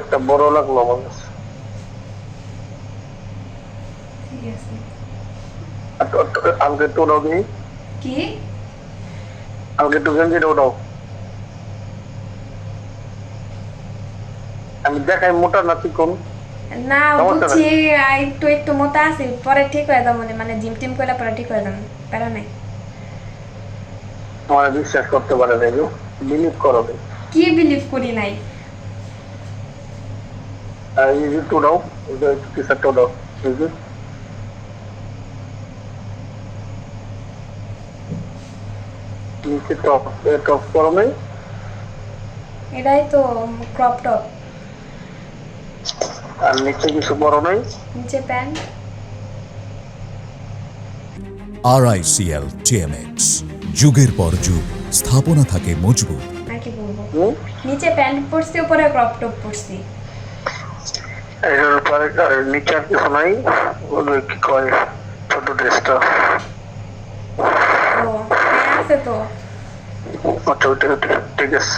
একটা বড় লাগলো আমার কাছে। ঠিক আছে। আমাকে একটু ওটাও দিই, কি? আমাকে একটু গেঞ্জিটা ওটাও। আমি দেখাই মোটা না চিকন, না সমস্যা বুঝছি। নাই। একটু একটু মোটা আছে, পরে ঠিক হয়ে যাবো মানে জিম টিম করলে পরে ঠিক হয়ে যাবো। প্যারা নাই। আমার বিশ্বাস করতে পারে না, বিলিভ করো না। কি বিলিভ করি নাই? আর এই যে একটু ওটাও, টি শার্টটা ওটাও, এই যে নিচে টপ, টপ করো নাই। এটাই তো ক্রপ টপ। আর নিচে কিছু বড় নাই। নিচে প্যান্ট। RICL TMX, যুগের পর যুগ স্থাপনা থাকে মজবুত। আর কি বলবো? হুম, নিচে প্যান্ট পরছি, উপরে ক্রপ টপ পরছি। এর পরে আর নিচে আর কিছু নাই। ওই কি কয়, ছোট ড্রেসটা। ও হ্যাঁ আছে তো। আচ্ছা ওইটা ওইটা, ঠিক আছে।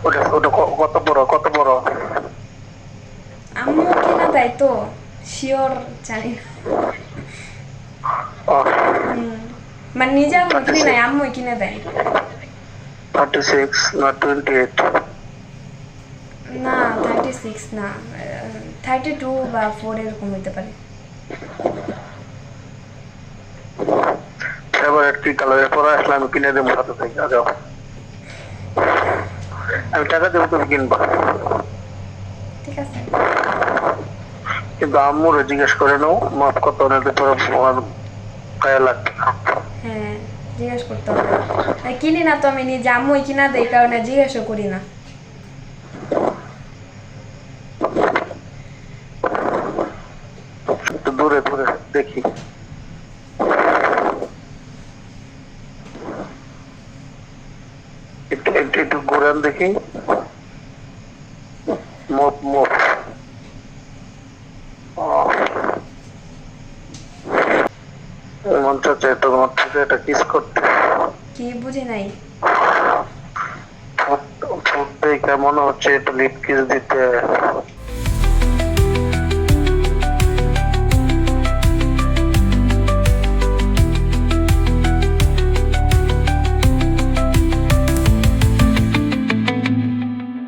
ওটা ওটা কত বড়, কত বড়? আম্মু কিনা দেয় তো, শিওর জানি না। মানে নিজে আম্মু কিনে নাই, আম্মু কিনে দেয়। 36 না 28? না 36 না, 32 বা 4 এরকম হইতে পারে। ফেভারিট কি কালারের পরে আসলে আমি কিনে দেবো সাথে থেকে। যাও, আমি টাকা দেবো, তুমি কিনবা। ঠিক আছে। কিন্তু আম্মুরে জিজ্ঞেস করে নাও মাপ কত নিতে পরে, আমার গায়ে লাগবে না। হ্যাঁ জিজ্ঞেস করতে হবে। কিনি না তো আমি নিজে, আম্মুই কিনা দেয়, এই কারণে জিজ্ঞাসা করি না। একটু দূরে দূরে দেখি। একটু একটু একটু ঘুরান দেখি। মোপ মোপ। মন চাচ্ছে তোমার থেকে একটা কিস করতে। কি বুঝি নাই? ঠোঁট দেখে মনে হচ্ছে একটু লিপ কিস দিতে।